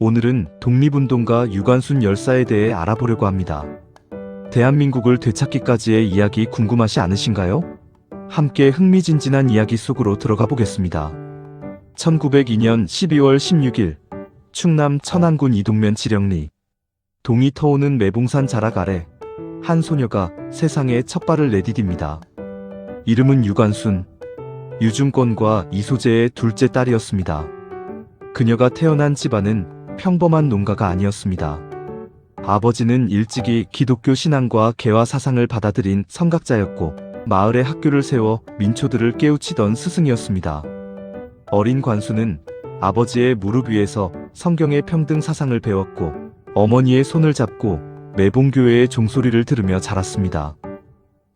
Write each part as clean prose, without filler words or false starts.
오늘은 독립운동가 유관순 열사에 대해 알아보려고 합니다. 대한민국을 되찾기까지의 이야기 궁금하시 않으신가요? 함께 흥미진진한 이야기 속으로 들어가 보겠습니다. 1902년 12월 16일 충남 천안군 이동면 지령리 동이 터오는 매봉산 자락 아래 한 소녀가 세상에 첫 발을 내디딥니다. 이름은 유관순, 유중권과 이소재의 둘째 딸이었습니다. 그녀가 태어난 집안은 평범한 농가가 아니었습니다. 아버지는 일찍이 기독교 신앙과 개화 사상을 받아들인 선각자였고 마을에 학교를 세워 민초들을 깨우치던 스승이었습니다. 어린 관순은 아버지의 무릎 위에서 성경의 평등 사상을 배웠고 어머니의 손을 잡고 매봉교회의 종소리를 들으며 자랐습니다.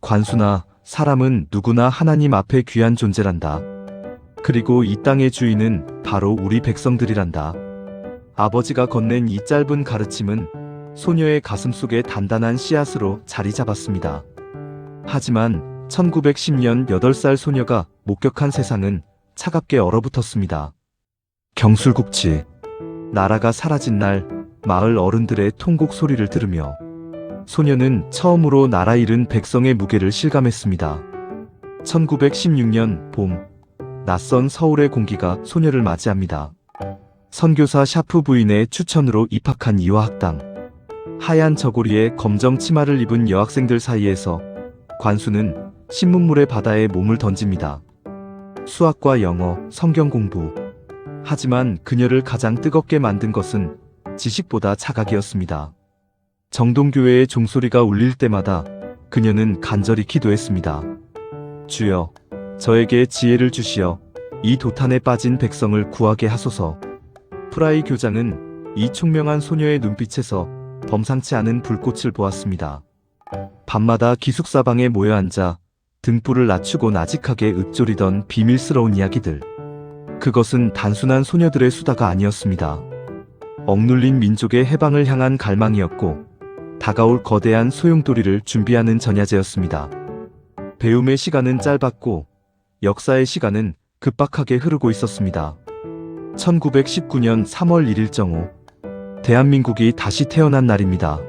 관순아, 사람은 누구나 하나님 앞에 귀한 존재란다. 그리고 이 땅의 주인은 바로 우리 백성들이란다. 아버지가 건넨 이 짧은 가르침은 소녀의 가슴속에 단단한 씨앗으로 자리 잡았습니다. 하지만 1910년 8살 소녀가 목격한 세상은 차갑게 얼어붙었습니다. 경술국치. 나라가 사라진 날 마을 어른들의 통곡 소리를 들으며 소녀는 처음으로 나라 잃은 백성의 무게를 실감했습니다. 1916년 봄, 낯선 서울의 공기가 소녀를 맞이합니다. 선교사 샤프 부인의 추천으로 입학한 이화학당. 하얀 저고리에 검정 치마를 입은 여학생들 사이에서 관순은 신문물의 바다에 몸을 던집니다. 수학과 영어, 성경 공부. 하지만 그녀를 가장 뜨겁게 만든 것은 지식보다 자각이었습니다. 정동교회의 종소리가 울릴 때마다 그녀는 간절히 기도했습니다. 주여, 저에게 지혜를 주시어 이 도탄에 빠진 백성을 구하게 하소서. 프라이 교장은 이 총명한 소녀의 눈빛에서 범상치 않은 불꽃을 보았습니다. 밤마다 기숙사방에 모여 앉아 등불을 낮추고 나직하게 읊조리던 비밀스러운 이야기들. 그것은 단순한 소녀들의 수다가 아니었습니다. 억눌린 민족의 해방을 향한 갈망이었고 다가올 거대한 소용돌이를 준비하는 전야제였습니다. 배움의 시간은 짧았고 역사의 시간은 급박하게 흐르고 있었습니다. 1919년 3월 1일 정오, 대한민국이 다시 태어난 날입니다.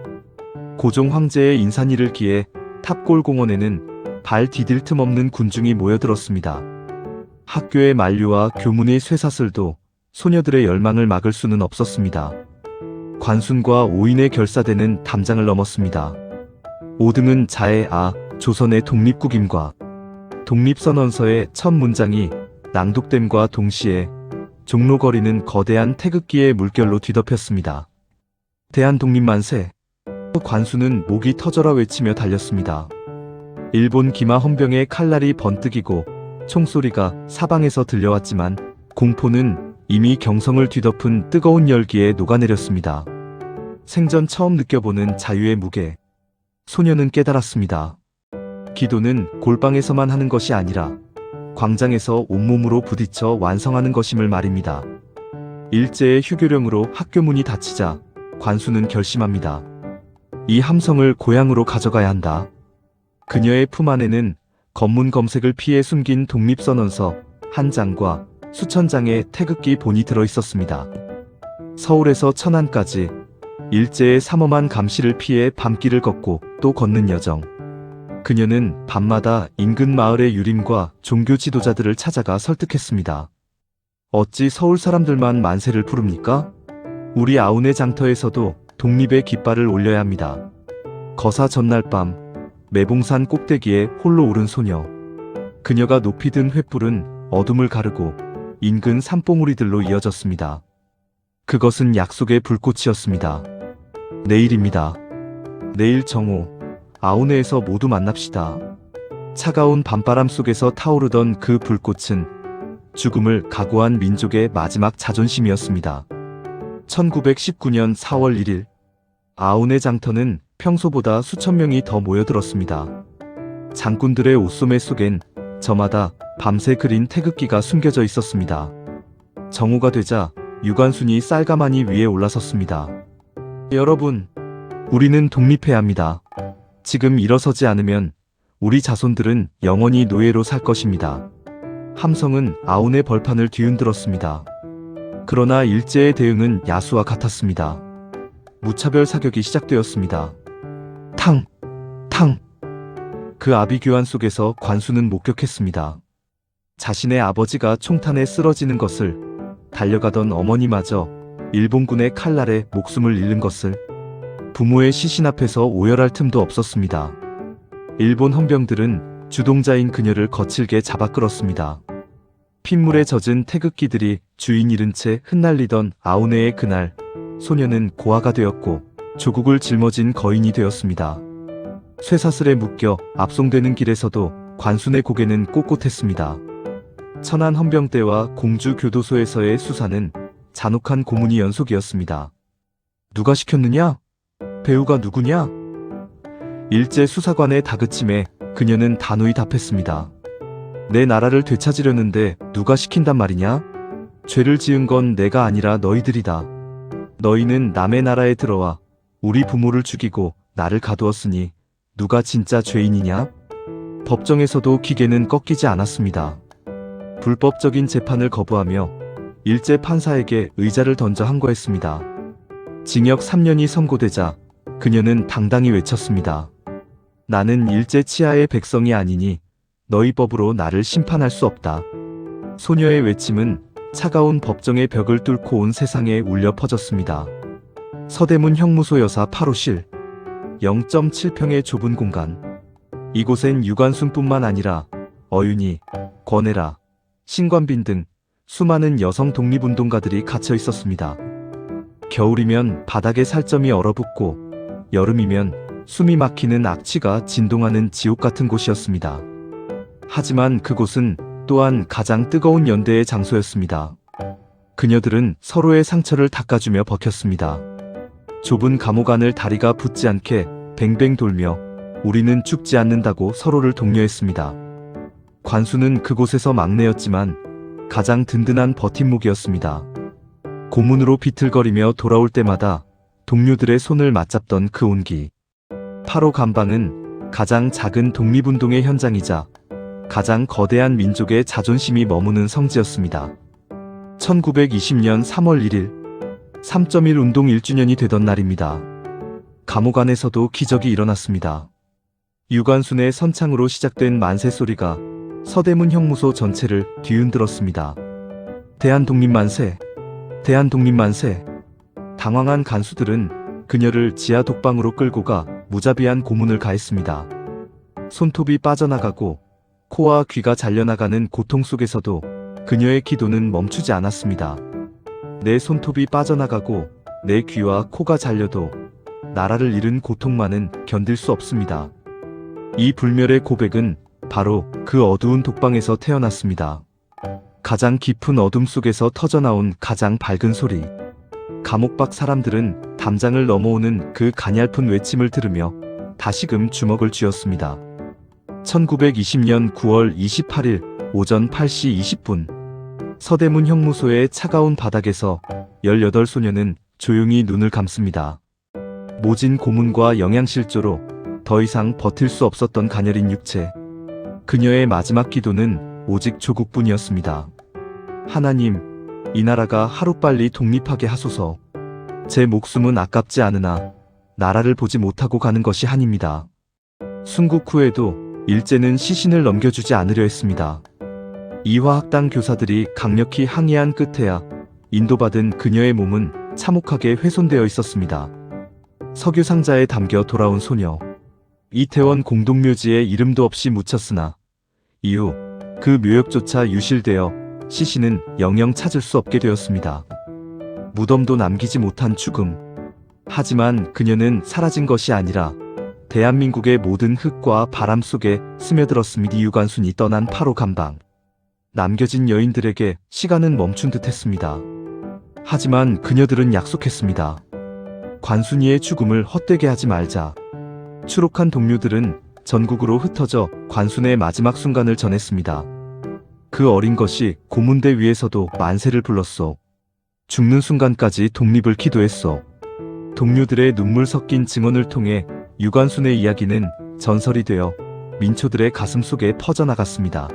고종 황제의 인산이를 기해 탑골공원에는 발 디딜 틈 없는 군중이 모여들었습니다. 학교의 만류와 교문의 쇠사슬도 소녀들의 열망을 막을 수는 없었습니다. 관순과 오인의 결사되는 담장을 넘었습니다. 5등은 자의 조선의 독립국임과 독립선언서의 첫 문장이 낭독됨과 동시에 종로거리는 거대한 태극기의 물결로 뒤덮였습니다. 대한독립만세! 관순은 목이 터져라 외치며 달렸습니다. 일본 기마 헌병의 칼날이 번뜩이고 총소리가 사방에서 들려왔지만 공포는 이미 경성을 뒤덮은 뜨거운 열기에 녹아내렸습니다. 생전 처음 느껴보는 자유의 무게. 소녀는 깨달았습니다. 기도는 골방에서만 하는 것이 아니라 광장에서 온몸으로 부딪혀 완성하는 것임을 말입니다. 일제의 휴교령으로 학교 문이 닫히자 관순은 결심합니다. 이 함성을 고향으로 가져가야 한다. 그녀의 품 안에는 검문 검색을 피해 숨긴 독립선언서 한 장과 수천 장의 태극기 본이 들어있었습니다. 서울에서 천안까지 일제의 삼엄한 감시를 피해 밤길을 걷고 또 걷는 여정. 그녀는 밤마다 인근 마을의 유림과 종교 지도자들을 찾아가 설득했습니다. 어찌 서울 사람들만 만세를 부릅니까? 우리 아운의 장터에서도 독립의 깃발을 올려야 합니다. 거사 전날 밤 매봉산 꼭대기에 홀로 오른 소녀. 그녀가 높이 든 횃불은 어둠을 가르고 인근 산봉우리들로 이어졌습니다. 그것은 약속의 불꽃이었습니다. 내일입니다. 내일 정오, 아우네에서 모두 만납시다. 차가운 밤바람 속에서 타오르던 그 불꽃은 죽음을 각오한 민족의 마지막 자존심이었습니다. 1919년 4월 1일, 아우네 장터는 평소보다 수천 명이 더 모여들었습니다. 장군들의 옷소매 속엔 저마다 밤새 그린 태극기가 숨겨져 있었습니다. 정오가 되자 유관순이 쌀가마니 위에 올라섰습니다. 여러분, 우리는 독립해야 합니다. 지금 일어서지 않으면 우리 자손들은 영원히 노예로 살 것입니다. 함성은 아운의 벌판을 뒤흔들었습니다. 그러나 일제의 대응은 야수와 같았습니다. 무차별 사격이 시작되었습니다. 탕! 탕! 그 아비규환 속에서 관수는 목격했습니다. 자신의 아버지가 총탄에 쓰러지는 것을, 달려가던 어머니마저 일본군의 칼날에 목숨을 잃는 것을, 부모의 시신 앞에서 오열할 틈도 없었습니다. 일본 헌병들은 주동자인 그녀를 거칠게 잡아 끌었습니다. 핏물에 젖은 태극기들이 주인 잃은 채 흩날리던 아우네의 그날, 소녀는 고아가 되었고 조국을 짊어진 거인이 되었습니다. 쇠사슬에 묶여 압송되는 길에서도 관순의 고개는 꼿꼿했습니다. 천안 헌병대와 공주 교도소에서의 수사는 잔혹한 고문이 연속이었습니다. 누가 시켰느냐? 배우가 누구냐? 일제 수사관의 다그침에 그녀는 단호히 답했습니다. 내 나라를 되찾으려는데 누가 시킨단 말이냐? 죄를 지은 건 내가 아니라 너희들이다. 너희는 남의 나라에 들어와 우리 부모를 죽이고 나를 가두었으니 누가 진짜 죄인이냐? 법정에서도 기계는 꺾이지 않았습니다. 불법적인 재판을 거부하며 일제 판사에게 의자를 던져 항거했습니다. 징역 3년이 선고되자 그녀는 당당히 외쳤습니다. 나는 일제 치하의 백성이 아니니 너희 법으로 나를 심판할 수 없다. 소녀의 외침은 차가운 법정의 벽을 뚫고 온 세상에 울려 퍼졌습니다. 서대문 형무소 여사 8호실, 0.7평의 좁은 공간. 이곳엔 유관순뿐만 아니라 어윤희, 권애라, 신관빈 등 수많은 여성 독립운동가들이 갇혀 있었습니다. 겨울이면 바닥에 살점이 얼어붙고 여름이면 숨이 막히는 악취가 진동하는 지옥 같은 곳이었습니다. 하지만 그곳은 또한 가장 뜨거운 연대의 장소였습니다. 그녀들은 서로의 상처를 닦아주며 버텼습니다. 좁은 감옥 안을 다리가 붙지 않게 뱅뱅 돌며 우리는 죽지 않는다고 서로를 독려했습니다. 관수는 그곳에서 막내였지만 가장 든든한 버팀목이었습니다. 고문으로 비틀거리며 돌아올 때마다 동료들의 손을 맞잡던 그 온기. 8호 감방은 가장 작은 독립운동의 현장이자 가장 거대한 민족의 자존심이 머무는 성지였습니다. 1920년 3월 1일 3.1 운동 1주년이 되던 날입니다. 감옥 안에서도 기적이 일어났습니다. 유관순의 선창으로 시작된 만세 소리가 서대문 형무소 전체를 뒤흔들었습니다. 대한독립만세! 대한독립만세! 당황한 간수들은 그녀를 지하 독방으로 끌고 가 무자비한 고문을 가했습니다. 손톱이 빠져나가고 코와 귀가 잘려나가는 고통 속에서도 그녀의 기도는 멈추지 않았습니다. 내 손톱이 빠져나가고 내 귀와 코가 잘려도 나라를 잃은 고통만은 견딜 수 없습니다. 이 불멸의 고백은 바로 그 어두운 독방에서 태어났습니다. 가장 깊은 어둠 속에서 터져나온 가장 밝은 소리. 감옥 밖 사람들은 담장을 넘어오는 그 가냘픈 외침을 들으며 다시금 주먹을 쥐었습니다. 1920년 9월 28일 오전 8시 20분 서대문 형무소의 차가운 바닥에서 18소녀는 조용히 눈을 감습니다. 모진 고문과 영양실조로 더 이상 버틸 수 없었던 가녀린 육체. 그녀의 마지막 기도는 오직 조국뿐이었습니다. 하나님, 이 나라가 하루빨리 독립하게 하소서. 제 목숨은 아깝지 않으나 나라를 보지 못하고 가는 것이 한입니다. 순국 후에도 일제는 시신을 넘겨주지 않으려 했습니다. 이화학당 교사들이 강력히 항의한 끝에야 인도받은 그녀의 몸은 참혹하게 훼손되어 있었습니다. 석유 상자에 담겨 돌아온 소녀. 이태원 공동묘지에 이름도 없이 묻혔으나 이후 그 묘역조차 유실되어 시신은 영영 찾을 수 없게 되었습니다. 무덤도 남기지 못한 죽음. 하지만 그녀는 사라진 것이 아니라 대한민국의 모든 흙과 바람 속에 스며들었습니다. 유관순이 떠난 8호 감방. 남겨진 여인들에게 시간은 멈춘 듯 했습니다. 하지만 그녀들은 약속했습니다. 관순이의 죽음을 헛되게 하지 말자. 추록한 동료들은 전국으로 흩어져 관순의 마지막 순간을 전했습니다. 그 어린 것이 고문대 위에서도 만세를 불렀소. 죽는 순간까지 독립을 기도했소. 동료들의 눈물 섞인 증언을 통해 유관순의 이야기는 전설이 되어 민초들의 가슴 속에 퍼져나갔습니다.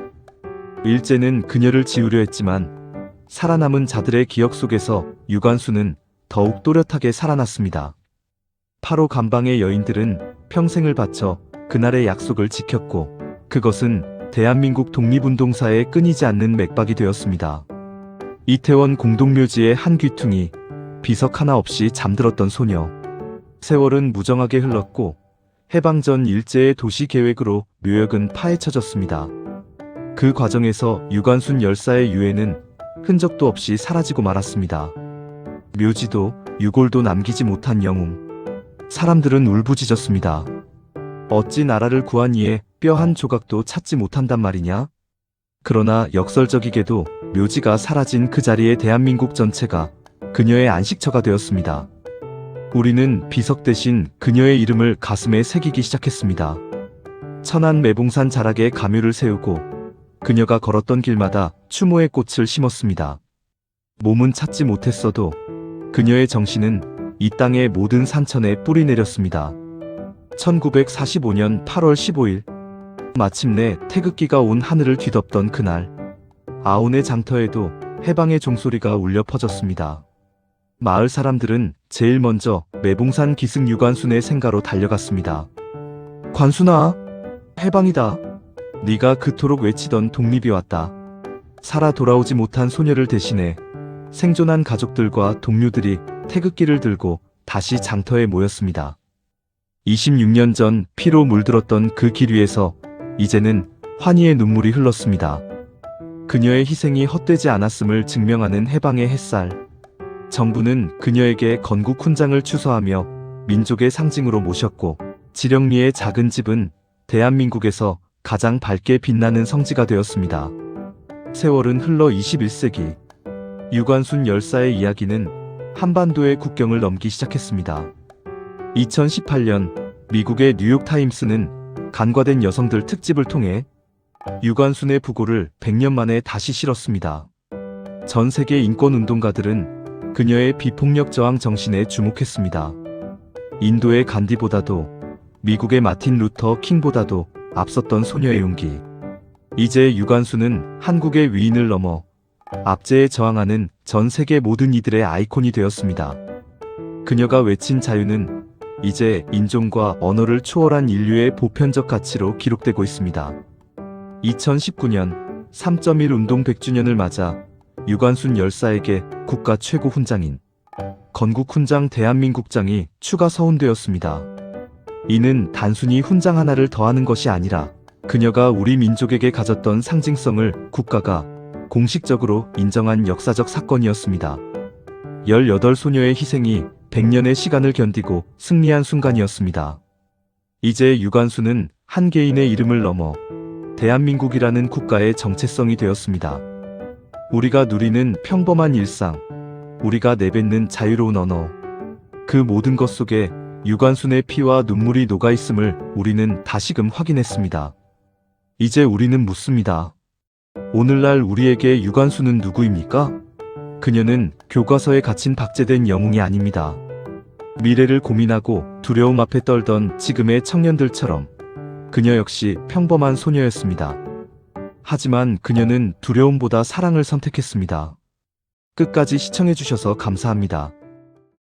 일제는 그녀를 지우려 했지만 살아남은 자들의 기억 속에서 유관순은 더욱 또렷하게 살아났습니다. 8호 감방의 여인들은 평생을 바쳐 그날의 약속을 지켰고 그것은 대한민국 독립운동사에 끊이지 않는 맥박이 되었습니다. 이태원 공동묘지의 한 귀퉁이, 비석 하나 없이 잠들었던 소녀. 세월은 무정하게 흘렀고 해방전 일제의 도시계획으로 묘역은 파헤쳐졌습니다. 그 과정에서 유관순 열사의 유해는 흔적도 없이 사라지고 말았습니다. 묘지도 유골도 남기지 못한 영웅. 사람들은 울부짖었습니다. 어찌 나라를 구한 이에 뼈 한 조각도 찾지 못한단 말이냐? 그러나 역설적이게도 묘지가 사라진 그 자리에 대한민국 전체가 그녀의 안식처가 되었습니다. 우리는 비석 대신 그녀의 이름을 가슴에 새기기 시작했습니다. 천안 매봉산 자락에 가묘를 세우고 그녀가 걸었던 길마다 추모의 꽃을 심었습니다. 몸은 찾지 못했어도 그녀의 정신은 이 땅의 모든 산천에 뿌리 내렸습니다. 1945년 8월 15일 마침내 태극기가 온 하늘을 뒤덮던 그날, 아온의 장터에도 해방의 종소리가 울려 퍼졌습니다. 마을 사람들은 제일 먼저 매봉산 기승 유관순의 생가로 달려갔습니다. 관순아, 해방이다. 네가 그토록 외치던 독립이 왔다. 살아 돌아오지 못한 소녀를 대신해 생존한 가족들과 동료들이 태극기를 들고 다시 장터에 모였습니다. 26년 전 피로 물들었던 그 길 위에서 이제는 환희의 눈물이 흘렀습니다. 그녀의 희생이 헛되지 않았음을 증명하는 해방의 햇살. 정부는 그녀에게 건국 훈장을 추서하며 민족의 상징으로 모셨고 지령리의 작은 집은 대한민국에서 가장 밝게 빛나는 성지가 되었습니다. 세월은 흘러 21세기. 유관순 열사의 이야기는 한반도의 국경을 넘기 시작했습니다. 2018년 미국의 뉴욕타임스는 간과된 여성들 특집을 통해 유관순의 부고를 100년 만에 다시 실었습니다. 전 세계 인권운동가들은 그녀의 비폭력 저항 정신에 주목했습니다. 인도의 간디보다도 미국의 마틴 루터 킹보다도 앞섰던 소녀의 용기. 이제 유관순은 한국의 위인을 넘어 압제에 저항하는 전 세계 모든 이들의 아이콘이 되었습니다. 그녀가 외친 자유는 이제 인종과 언어를 초월한 인류의 보편적 가치로 기록되고 있습니다. 2019년 3.1 운동 100주년을 맞아 유관순 열사에게 국가 최고 훈장인 건국훈장 대한민국장이 추가 서운되었습니다. 이는 단순히 훈장 하나를 더하는 것이 아니라 그녀가 우리 민족에게 가졌던 상징성을 국가가 공식적으로 인정한 역사적 사건이었습니다. 18소녀의 희생이 100년의 시간을 견디고 승리한 순간이었습니다. 이제 유관순은 한 개인의 이름을 넘어 대한민국이라는 국가의 정체성이 되었습니다. 우리가 누리는 평범한 일상, 우리가 내뱉는 자유로운 언어, 그 모든 것 속에 유관순의 피와 눈물이 녹아있음을 우리는 다시금 확인했습니다. 이제 우리는 묻습니다. 오늘날 우리에게 유관순은 누구입니까? 그녀는 교과서에 갇힌 박제된 영웅이 아닙니다. 미래를 고민하고 두려움 앞에 떨던 지금의 청년들처럼 그녀 역시 평범한 소녀였습니다. 하지만 그녀는 두려움보다 사랑을 선택했습니다. 끝까지 시청해주셔서 감사합니다.